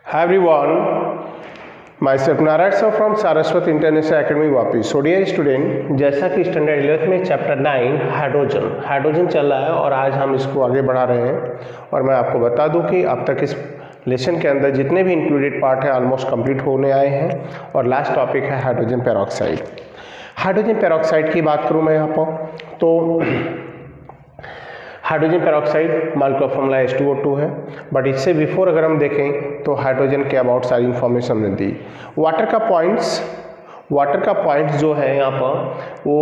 Hi everyone, myself Narayana sir from Saraswati International Academy Vapi. So dear student, जैसा कि standard 11th में chapter 9 hydrogen चल रहा है और आज हम इसको आगे बढ़ा रहे हैं और मैं आपको बता दूं कि अब तक इस लेसन के अंदर जितने भी इंक्लूडेड पार्ट हैं ऑलमोस्ट कंप्लीट होने आए हैं और लास्ट टॉपिक है हाइड्रोजन पेरोक्साइड. हाइड्रोजन पेरोक्साइड की बात करूँ मैं यहाँ पर तो hydrogen peroxide molecular formula H2O2 है, बट इससे बिफोर अगर हम देखें तो हाइड्रोजन के अबाउट सारी इंफॉर्मेशन हमने दी. वाटर का पॉइंट्स जो है यहाँ पर वो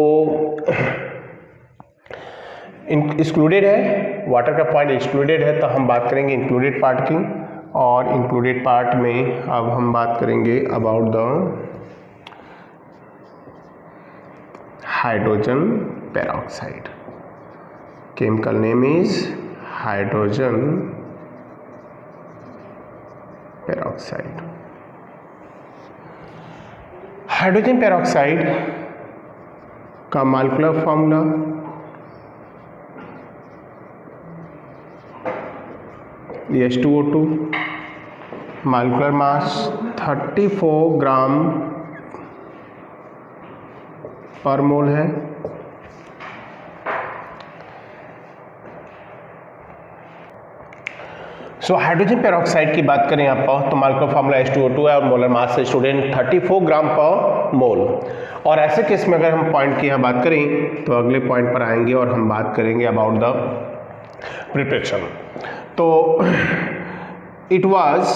एक्सक्लूडेड है. वाटर का पॉइंट एक्सक्लूडेड है तो हम बात करेंगे इंक्लूडेड पार्ट की, और इंक्लूडेड पार्ट में अब हम बात करेंगे about the hydrogen peroxide. Chemical name is hydrogen peroxide. Hydrogen peroxide का molecular formula H2O2, molecular mass 34 gram per mole है. हाइड्रोजन पेरोक्साइड की बात करें यहाँ पर तो मॉलिक्यूलर फॉर्मूला H2O2 है और मोलर मास है स्टूडेंट 34 ग्राम पर मोल. और ऐसे केस में अगर हम पॉइंट की यहाँ बात करें तो अगले पॉइंट पर आएंगे और हम बात करेंगे अबाउट द प्रिपरेशन. तो it was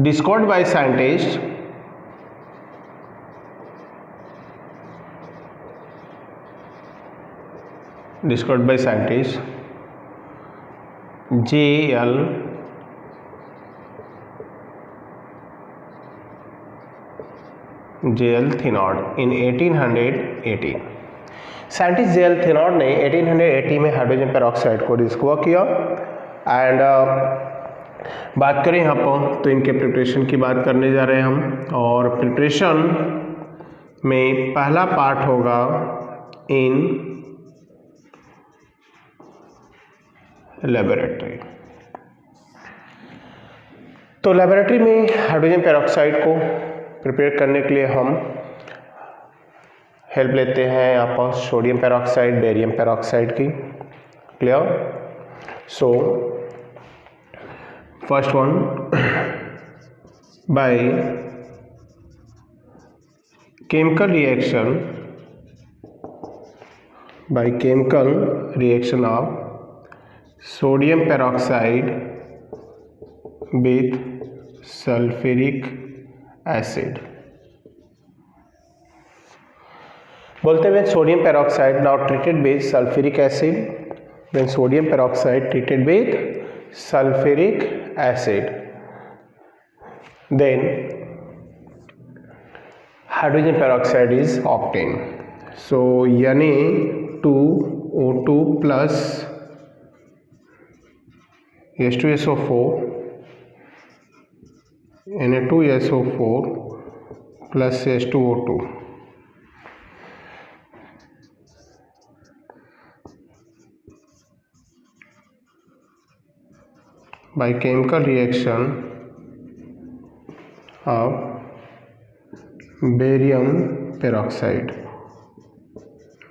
discovered by scientist J.L. Thénault in 1880. Scientist J.L. Thénault ने 1880 में हाइड्रोजन पेरोक्साइड को डिस्कवर किया. एंड बात करें यहाँ पर तो इनके प्रिपरेशन की बात करने जा रहे हैं हम, और प्रिपरेशन में पहला पार्ट होगा इन लेबोरेटरी. तो लेबोरेटरी में हाइड्रोजन पेरोक्साइड को प्रिपेयर करने के लिए हम हेल्प लेते हैं यहाँ पर सोडियम पेरोक्साइड, बेरियम पेरोक्साइड की. Clear? So first one by chemical reaction of sodium peroxide with sulfuric acid. बोलते हैं sodium peroxide now treated with sulfuric acid, then sodium peroxide treated with sulfuric acid, then hydrogen peroxide is obtained. So Na2O2 plus H2SO4 Na2SO4 plus H2O2 by chemical reaction of barium peroxide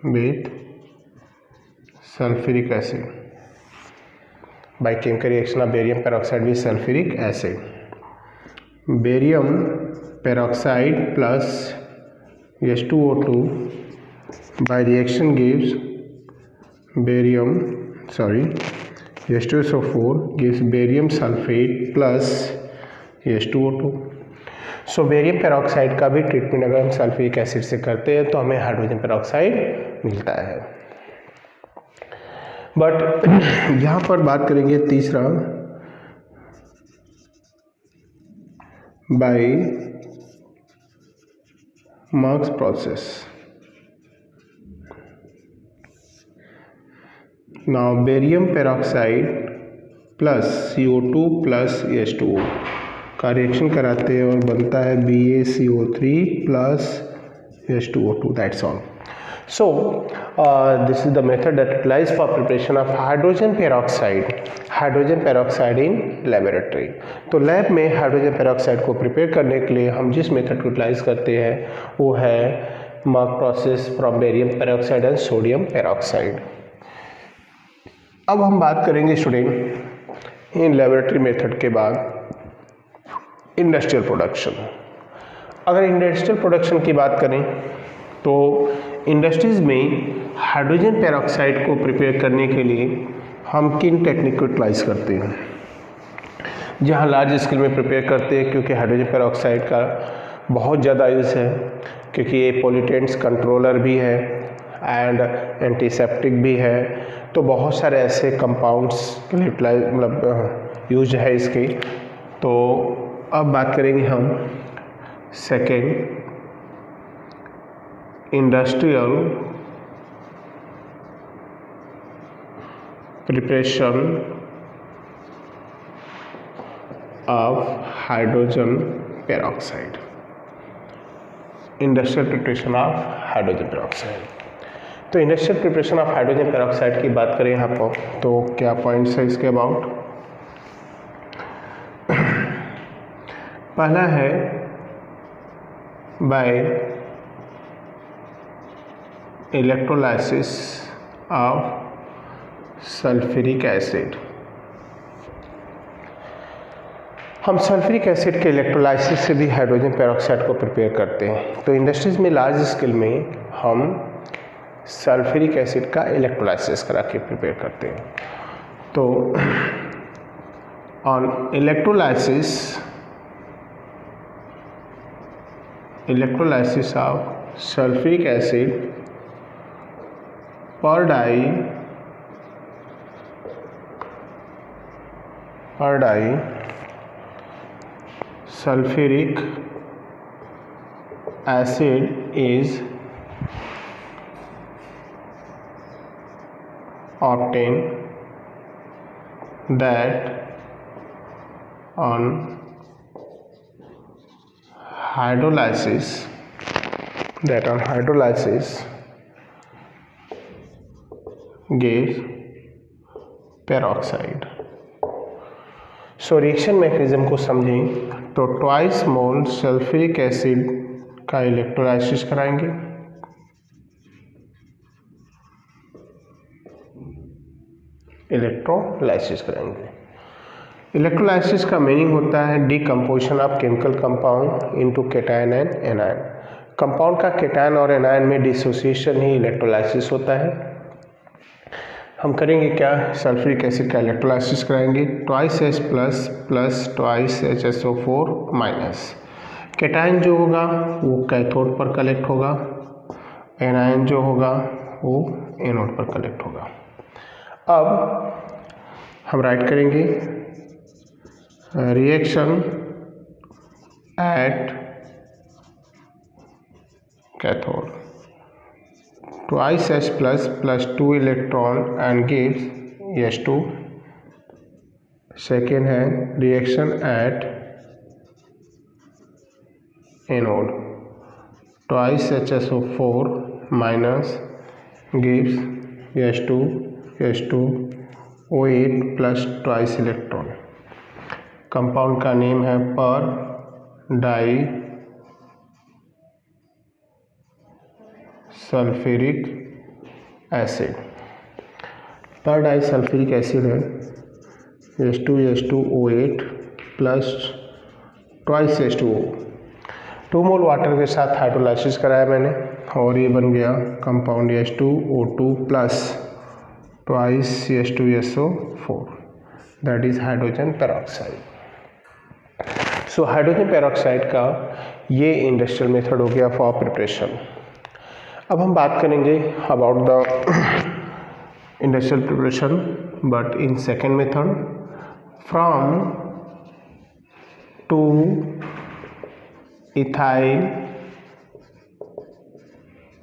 with sulfuric acid. By chemical reaction of barium peroxide with sulfuric acid. Barium peroxide plus H2O2 by reaction gives H2SO4 gives barium sulfate plus H2O2. So barium peroxide का भी treatment अगर हम sulphuric acid से करते हैं तो हमें hydrogen peroxide मिलता है. बट यहाँ पर बात करेंगे तीसरा by Merck's process. Now barium peroxide plus CO2 plus H2O का रिएक्शन कराते हैं और बनता है BaCO3 plus H2O2. That's all. So this is the method that applies for preparation of hydrogen peroxide hydrogen peroxide in laboratory. तो lab में hydrogen peroxide को prepare करने के लिए हम जिस मेथड को यूटिलाइज करते हैं वो है Merck process from barium peroxide and sodium peroxide. अब हम बात करेंगे स्टूडेंट इन लेबोरेटरी मेथड के बाद इंडस्ट्रियल प्रोडक्शन। अगर इंडस्ट्रियल प्रोडक्शन की बात करें तो इंडस्ट्रीज़ में हाइड्रोजन पेरोक्साइड को प्रिपेयर करने के लिए हम किन टेक्निक को यूटिलाइज करते हैं। जहाँ लार्ज स्केल में प्रिपेयर करते हैं क्योंकि हाइड्रोजन पेरोक्साइड का बहुत ज़्यादा यूज़ है, क्योंकि ये पोल्यूटेंट्स कंट्रोलर भी है एंड एंटीसेप्टिक भी है। तो बहुत सारे ऐसे कंपाउंड्स मतलब यूज है इसके। तो अब बात करेंगे हम second industrial preparation of hydrogen peroxide. Industrial preparation of hydrogen peroxide. तो industrial preparation of hydrogen peroxide की बात करें यहाँ पर तो क्या पॉइंट्स है इसके अबाउट। पहला है by electrolysis of sulphuric acid. हम सल्फ्यूरिक एसिड के इलेक्ट्रोलाइसिस से भी हाइड्रोजन पेरोक्साइड को प्रिपेयर करते हैं। तो इंडस्ट्रीज में लार्ज स्केल में हम सल्फ्यूरिक एसिड का इलेक्ट्रोलाइसिस करा के प्रिपेयर करते हैं। तो on electrolysis of sulphuric acid per di sulfuric acid is obtained that on hydrolysis gives peroxide। So reaction mechanism को समझें तो ट्वाइस मोल सल्फ्यूरिक एसिड का इलेक्ट्रोलाइसिस कराएंगे। इलेक्ट्रोलाइसिस का मीनिंग होता है decomposition of chemical compound into cation and anion. Compound का cation और एनायन में डिसोसिएशन ही इलेक्ट्रोलाइसिस होता है। हम करेंगे क्या, सल्फ्यूरिक एसिड का इलेक्ट्रोलाइसिस कराएंगे। Twice H plus twice HSO4 minus. Cation जो होगा वो कैथोड पर कलेक्ट होगा, एनायन जो होगा वो एनोड पर कलेक्ट होगा। अब हम राइट करेंगे reaction at cathode twice H plus 2 electron and gives H2। Second है reaction at anode twice HSO4 minus gives H2O8 plus twice electron। Compound का नेम है per di sulphuric acid. Per di sulphuric acid है H2O8 plus twice H2O। 2 मोल water के साथ hydrolysis कराया मैंने और ये बन गया compound H2O2 plus twice H2SO4 that is hydrogen peroxide. So hydrogen peroxide का ये इंडस्ट्रियल मेथड हो गया फॉर प्रिपरेशन। अब हम बात करेंगे about the industrial preparation but in second method from 2 ethyl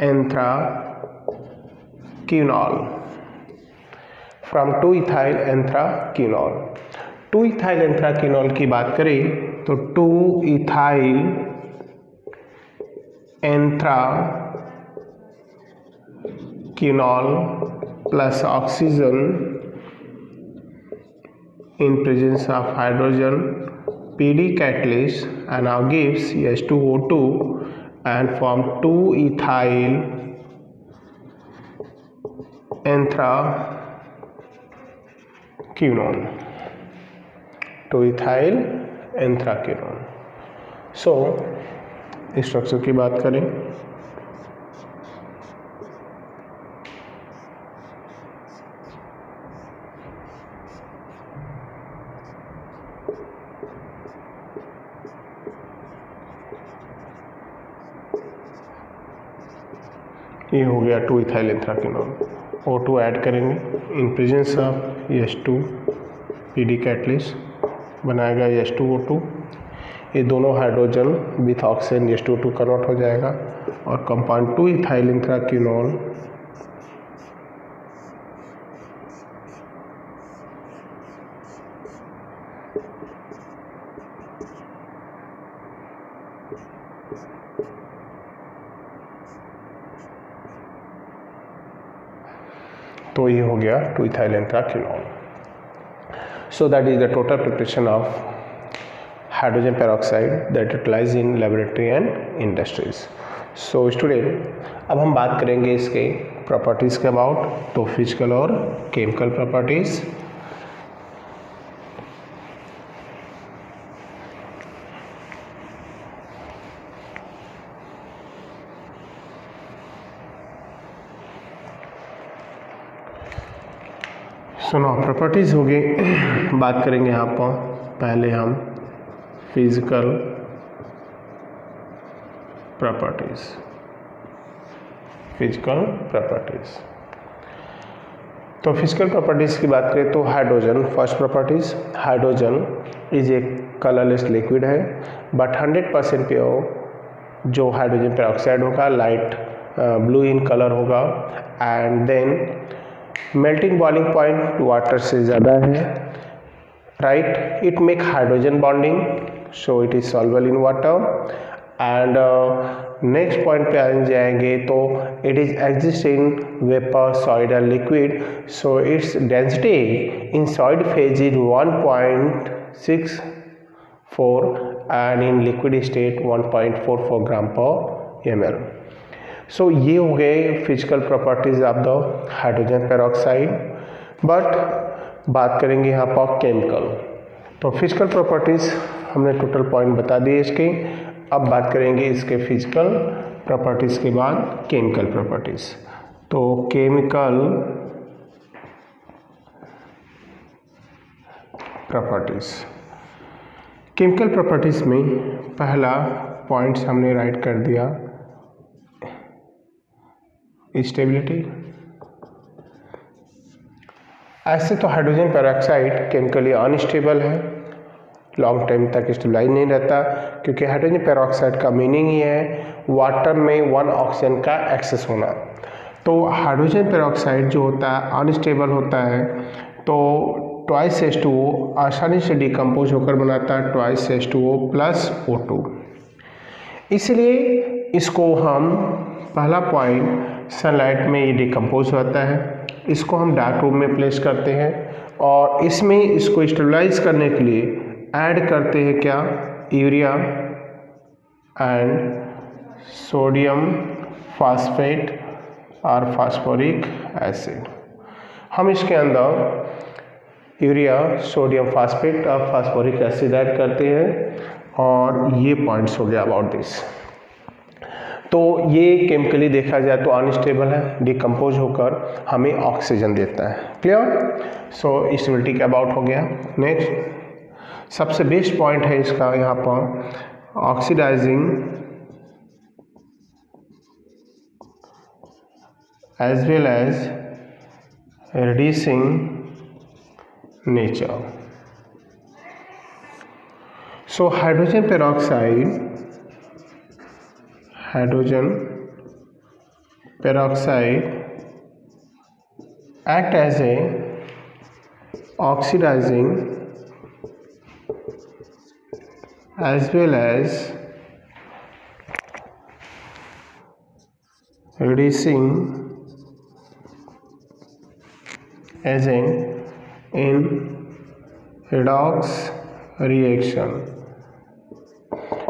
anthraquinol. From 2 ethyl anthraquinol. 2 ethyl anthraquinol की बात करें तो 2 ethyl anthraquinol plus oxygen in presence of hydrogen PD catalyst and now gives H2O2 and form 2-ethyl anthraquinone. 2-ethyl anthraquinone. So structure की बात करें ये हो गया 2-ethyl anthraquinone. O2 ऐड करेंगे in presence of H2 PD catalyst बनाएगा H2O2. ये दोनों hydrogen with oxygen H2O2 convert हो जाएगा और कंपाउंड 2-ethyl anthraquinone तो ये हो गया 2-ethyl anthraquinone. So that is the total preparation of hydrogen peroxide that utilized in laboratory and industries. So student अब हम बात करेंगे इसके प्रॉपर्टीज़ के अबाउट. तो फिजिकल और केमिकल प्रॉपर्टीज़. सुनो प्रॉपर्टीज़ हो गई. बात करेंगे यहाँ पर पहले हम फिजिकल प्रॉपर्टीज़. फिजिकल प्रॉपर्टीज़ तो फिजिकल प्रॉपर्टीज़ की बात करें तो hydrogen first properties. Hydrogen is a colourless liquid है बट 100% प्योर. जो हाइड्रोजन पेरोक्साइड होगा लाइट ब्लू इन कलर होगा and then melting boiling point water से ज़्यादा है. Right. It make hydrogen bonding so it is soluble in water. And next point पे आ जाएंगे तो it is exist in vapour solid and liquid. So its density in solid phase is 1.64 and in liquid state 1.44 ग्राम पर ml. सो ये हो गए physical properties of the hydrogen peroxide. But बात करेंगे यहाँ पर केमिकल. तो फिजिकल प्रॉपर्टीज हमने टोटल पॉइंट बता दिए इसके. अब बात करेंगे इसके फिजिकल प्रॉपर्टीज के बाद केमिकल प्रॉपर्टीज. तो केमिकल प्रॉपर्टीज. केमिकल प्रॉपर्टीज में पहला पॉइंट्स हमने राइट कर दिया स्टेबिलिटी. ऐसे तो हाइड्रोजन पेरोक्साइड केमिकली अनस्टेबल है, लॉन्ग टाइम तक स्टेबलाइज नहीं रहता क्योंकि हाइड्रोजन पेरोक्साइड का मीनिंग ही है वाटर में 1 ऑक्सीजन का एक्सेस होना. तो हाइड्रोजन पेरोक्साइड जो होता है अनस्टेबल होता है तो ट्वाइस H2O आसानी से डिकम्पोज होकर बनाता है ट्वाइस H2O प्लस O2. इसलिए इसको हम पहला पॉइंट सनलाइट में ये डिकम्पोज होता है. इसको हम डार्क रूम में प्लेस करते हैं और इसमें इसको स्टेबलाइज करने के लिए ऐड करते हैं क्या यूरिया एंड सोडियम फास्फेट और फास्फोरिक एसिड. हम इसके अंदर यूरिया सोडियम फास्फेट और फास्फोरिक एसिड ऐड करते हैं और ये पॉइंट्स हो गया अबाउट दिस. तो ये केमिकली देखा जाए तो अनस्टेबल है, डिकम्पोज होकर हमें ऑक्सीजन देता है. क्लियर. सो स्टेबिलिटी के अबाउट हो गया. नेक्स्ट सबसे बेस्ट पॉइंट है इसका यहाँ पर oxidising as well as reducing nature. So hydrogen peroxide act as a oxidizing as well as reducing agent in redox reaction.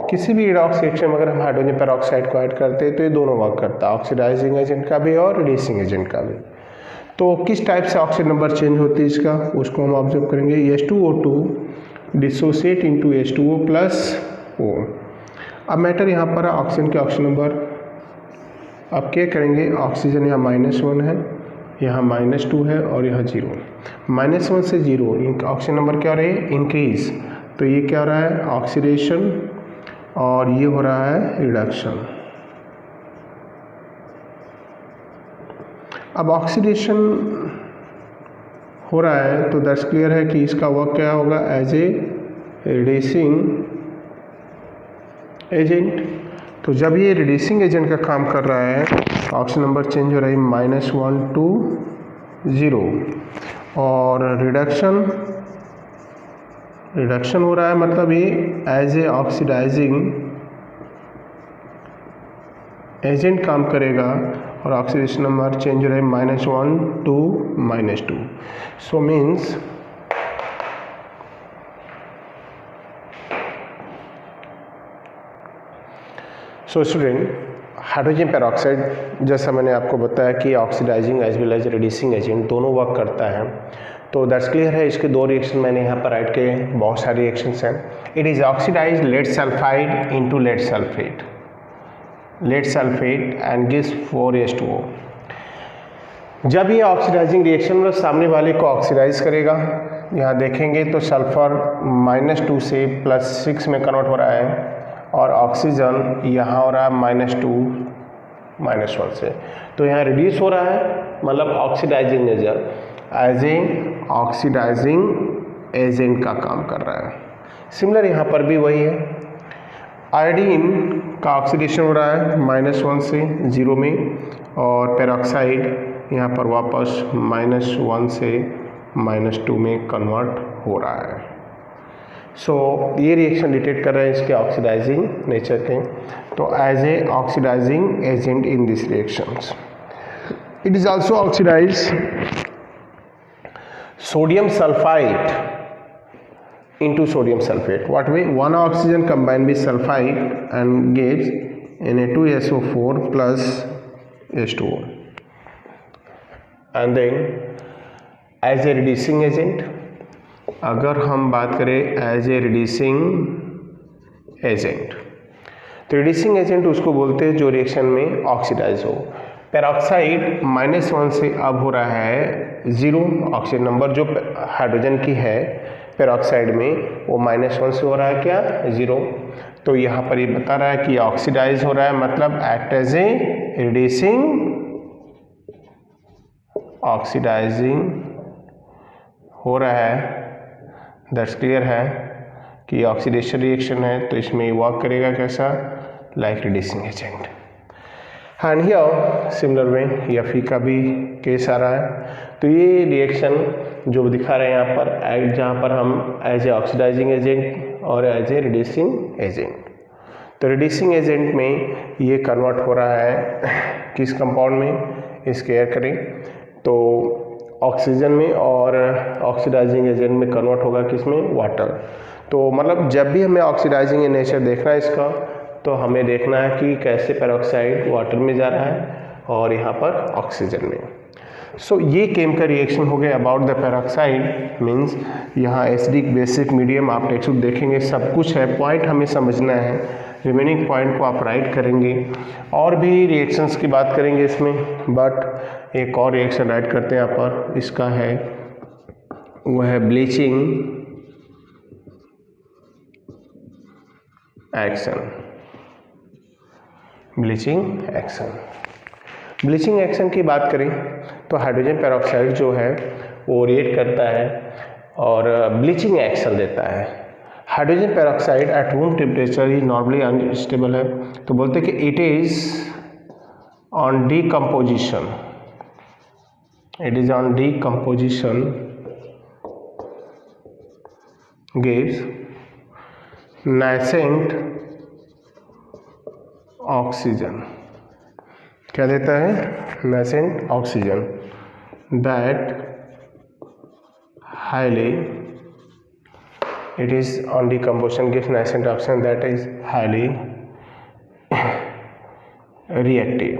किसी भी रिडॉक्स रिएक्शन में अगर हम हाइड्रोजन पेरोक्साइड को ऐड करते हैं तो ये दोनों वर्क करता है, ऑक्सीडाइजिंग एजेंट का भी और रिड्यूसिंग एजेंट का भी। तो किस टाइप से ऑक्सीजन नंबर चेंज होती है इसका, उसको हम ऑब्जर्व करेंगे। H2O2 dissociate into H2O plus O। अब मैटर यहाँ पर ऑक्सीजन के ऑक्सीजन नंबर, अब क्या करेंगे, ऑक्सीजन यहाँ -1 है, यहाँ -2 है और यहाँ 0। -1 से 0 ऑक्सीजन नंबर क्या हो रहा है, इंक्रीज। तो ये क्या हो रहा है, ऑक्सीडेशन, और ये हो रहा है रिडक्शन। अब ऑक्सीडेशन हो रहा है तो दैट्स क्लियर है कि इसका वर्क क्या होगा, एज ए रिड्यूसिंग एजेंट। तो जब ये रिड्यूसिंग एजेंट का काम कर रहा है, ऑक्सीजन नंबर चेंज हो रहा है -1 to 0, और रिडक्शन हो रहा है, मतलब ये एज ए ऑक्सीडाइजिंग एजेंट काम करेगा, और ऑक्सीडेशन नंबर चेंज हो रहा है -1 to -2। So means student, hydrogen peroxide जैसा मैंने आपको बताया कि oxidising as well as reducing agent दोनों वर्क करता है। तो दैट्स क्लियर है। इसके दो रिएक्शन मैंने यहाँ पर राइट किए, बहुत सारे रिएक्शंस हैं। It is oxidise lead sulphide into lead sulphate and gives 4H2O। जब ये ऑक्सीडाइजिंग रिएक्शन में सामने वाले को ऑक्सीडाइज करेगा, यहाँ देखेंगे तो सल्फर -2 से +6 में कन्वर्ट हो रहा है, और ऑक्सीजन यहाँ हो रहा है -2 -1 से। तो यहाँ रिड्यूस हो रहा है, मतलब oxidising agent as a oxidising agent का काम कर रहा है। सिमिलर यहाँ पर भी वही है, आयोडीन का ऑक्सीडेशन हो रहा है -1 से 0 में, और पेरोक्साइड यहाँ पर वापस -1 से -2 में कन्वर्ट हो रहा है। सो ये रिएक्शन डिटेक्ट कर रहे हैं इसके ऑक्सीडाइजिंग नेचर के। तो as a oxidising agent in this reactions, it is also oxidise sodium sulfite into sodium sulfate. What way? One oxygen combined with sulfite and gives Na2SO4 plus H2O. And then as a reducing agent, अगर हम बात करें as a reducing agent, तो reducing agent उसको बोलते हैं जो reaction में ऑक्सीडाइज हो। पेरोक्साइड -1 से अब हो रहा है 0, ऑक्सीजन नंबर जो हाइड्रोजन की है पेरोक्साइड में वो -1 से हो रहा है क्या, 0। तो यहाँ पर ये बता रहा है कि ऑक्सीडाइज हो रहा है, मतलब act as a reducing oxidising हो रहा है। दैट्स क्लियर है कि ऑक्सीडेशन रिएक्शन है, तो इसमें वर्क करेगा कैसा, like reducing agent. And here similar में Fe का भी केस आ रहा है। तो ये रिएक्शन जो दिखा रहे हैं यहाँ पर, जहाँ पर हम एज ए ऑक्सीडाइजिंग एजेंट और एज ए रिड्यूसिंग एजेंट, तो रिड्यूसिंग एजेंट में ये कन्वर्ट हो रहा है किस कंपाउंड में, इसके एयर करें तो ऑक्सीजन में, और ऑक्सीडाइजिंग एजेंट में कन्वर्ट होगा किस में, वाटर। तो मतलब जब भी हमें ऑक्सीडाइजिंग नेचर देखना है इसका, तो हमें देखना है कि कैसे पेरोक्साइड वाटर में जा रहा है और यहाँ पर ऑक्सीजन में। सो ये केमिकल रिएक्शन हो गए अबाउट द पेरोक्साइड। मीन्स यहाँ एसिडिक बेसिक मीडियम आप टेक्स्ट बुक देखेंगे, सब कुछ है, पॉइंट हमें समझना है, रिमेनिंग पॉइंट को आप राइट करेंगे। और भी रिएक्शंस की बात करेंगे इसमें, बट एक और रिएक्शन राइट करते हैं यहाँ पर, इसका है वो है ब्लीचिंग एक्शन। ब्लीचिंग एक्शन की बात करें तो हाइड्रोजन पेरोक्साइड जो है वो रिएक्ट करता है और ब्लीचिंग एक्शन देता है। Hydrogen peroxide at room temperature he normally unstable है, तो बोलते हैं कि it is on decomposition, gives nascent oxygen. क्या देता है, nascent oxygen, that highly it is on decomposition gives nascent oxygen that is highly reactive.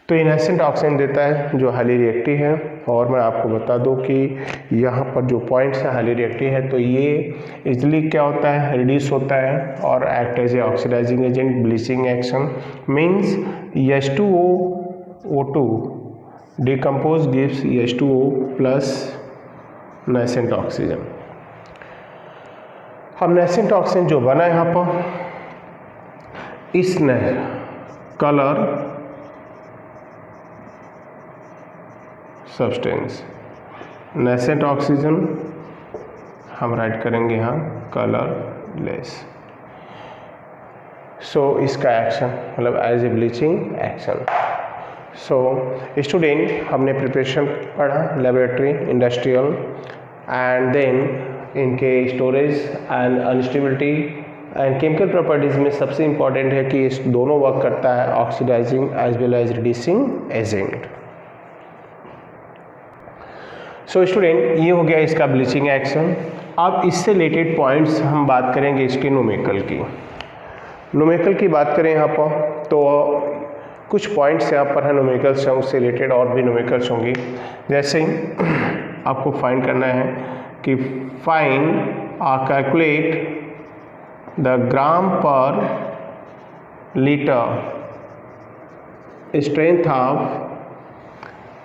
तो ये nascent ऑक्सीजन देता है जो हाईली रिएक्टिव है। और मैं आपको बता दूं कि यहाँ पर जो पॉइंट्स है हाईली रिएक्टिव है तो ये इजली क्या होता है, रिड्यूस होता है और act as a oxidising agent, bleaching action means H2O2 decompose gives H2O plus nascent oxygen. अब nascent ऑक्सीजन जो बना यहाँ पर, इसने कलर सब्सटेंस, nascent ऑक्सीजन हम राइट करेंगे यहाँ कलरलेस। सो इसका एक्शन मतलब as a bleaching action. So student हमने प्रिपरेशन पढ़ा, लेबोरेटरी, इंडस्ट्रियल एंड देन इनके storage and unstability and chemical properties में सबसे इम्पॉर्टेंट है कि इस दोनों वर्क करता है oxidising as well as reducing agent. So student ये हो गया इसका ब्लीचिंग एक्शन। अब इससे रिलेटेड पॉइंट्स हम बात करेंगे इसके न्यूमेरिकल की। न्यूमेरिकल की बात करें यहाँ पर तो कुछ पॉइंट्स यहाँ पर है न्यूमेरिकल्स हैं, उससे रिलेटेड और भी न्यूमेरिकल्स होंगी। जैसे आपको फाइंड करना है कि find calculate the gram per litre strength of,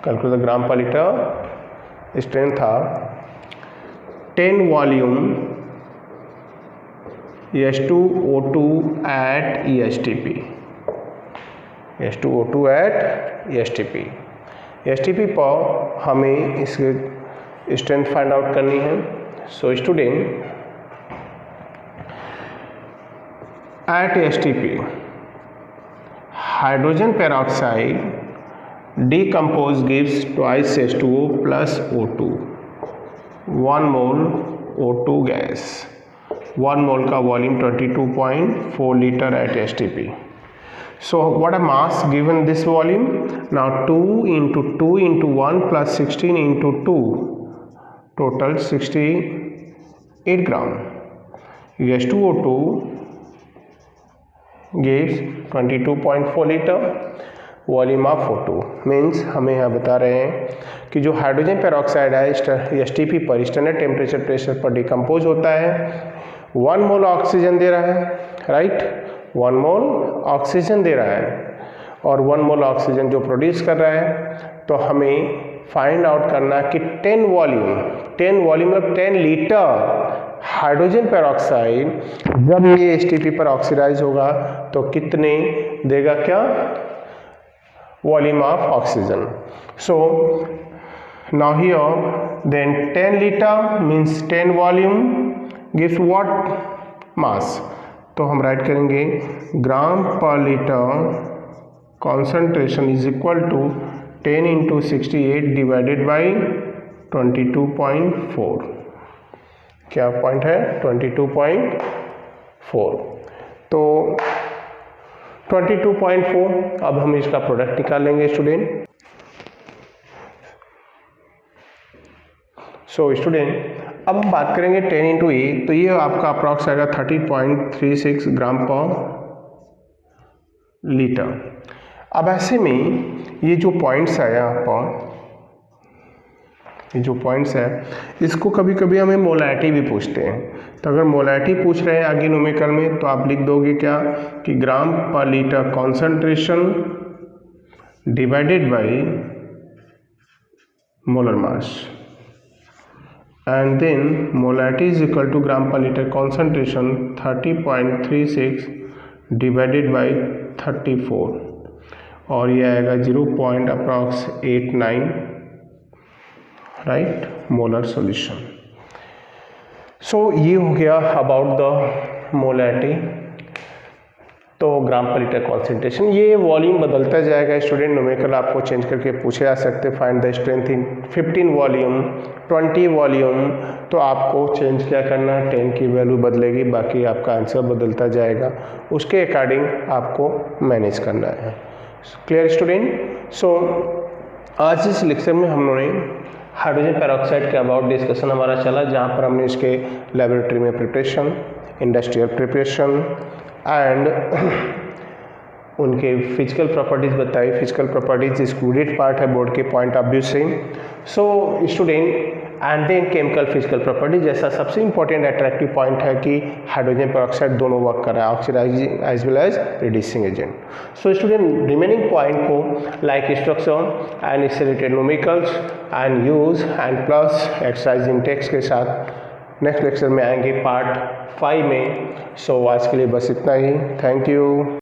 calculate the gram per litre strength of 10 volume H2O2 at ESTP, H2O2 at ESTP। ESTP पर हमें इसकी स्ट्रेंथ फाइंड आउट करनी है। So student at ESTP hydrogen peroxide decompose gives twice H2O plus O2, 1 mole O2 gas, 1 mole का volume 22.4 liter at STP. So what a mass given this volume? Now 2 into 2 into 1 plus 16 into 2, total 68 gram. H2O2 gives 22.4 liter, volume of O2 means हमें यहाँ बता रहे हैं कि जो hydrogen peroxide है STP पर स्टैंडर्ड टेम्परेचर प्रेशर पर डिकम्पोज होता है, 1 मोल ऑक्सीजन दे रहा है, राइट, 1 मोल ऑक्सीजन दे रहा है और 1 मोल ऑक्सीजन जो प्रोड्यूस कर रहा है तो हमें फाइंड आउट करना कि 10 वॉल्यूम मतलब 10 लीटर हाइड्रोजन पेरोक्साइड जब ये STP पर ऑक्सीडाइज होगा तो कितने देगा, क्या, volume of oxygen. So now here then 10 liter means 10 volume gives what mass, तो हम राइट करेंगे gram per litre concentration is equal to 10 into 68 divided by 22.4। क्या पॉइंट है, 22.4। तो 22.4। अब हम इसका प्रोडक्ट निकालेंगे स्टूडेंट। सो स्टूडेंट अब हम बात करेंगे 10 into A, तो ये आपका अप्रॉक्स आएगा 30.36 ग्राम पर लीटर। अब ऐसे में ये जो पॉइंट्स है यहाँ पर, ये जो पॉइंट्स है इसको कभी कभी हमें मोलैरिटी भी पूछते हैं। तो अगर मोलैरिटी पूछ रहे हैं आगे न्यूमेरिकल में तो आप लिख दोगे क्या कि gram per litre concentration divided by molar mass and then molarity is equal to gram per litre concentration 30.36 divided by 34 और ये आएगा 0.89 राइट मोलर सॉल्यूशन। सो ये हो गया अबाउट द मोलैरिटी। तो ग्राम पर लीटर कॉन्सेंट्रेशन, ये वॉल्यूम बदलता जाएगा स्टूडेंट, न्यूमेरिकल आपको चेंज करके पूछे जा सकते हैं। Find the strength in 15 volume 20 volume, तो आपको चेंज क्या करना है, 10 की वैल्यू बदलेगी, बाकी आपका आंसर बदलता जाएगा, उसके अकॉर्डिंग आपको मैनेज करना है। Clear student. सो आज इस लेक्चर में हम लोगों ने हाइड्रोजन पेरोक्साइड के अबाउट डिस्कशन हमारा चला, जहाँ पर हमने इसके लेबोरेटरी में प्रिपरेशन, इंडस्ट्रियल प्रिपरेशन एंड उनके फिजिकल प्रॉपर्टीज़ बताई। फिजिकल प्रॉपर्टीज एक्सक्लूडेड पार्ट है बोर्ड के पॉइंट ऑफ व्यू से। So student, and then chemical physical properties, जैसा सबसे इंपॉर्टेंट अट्रैक्टिव पॉइंट है कि हाइड्रोजन पेरोक्साइड दोनों वर्क कर रहा है, oxidising as well as reducing agent. So student, remaining point को लाइक स्ट्रक्चर एंड इससे related numericals and use and plus exercise in text के साथ नेक्स्ट लेक्चर में आएंगे पार्ट 5 में। सो आज के लिए बस इतना ही। Thank you.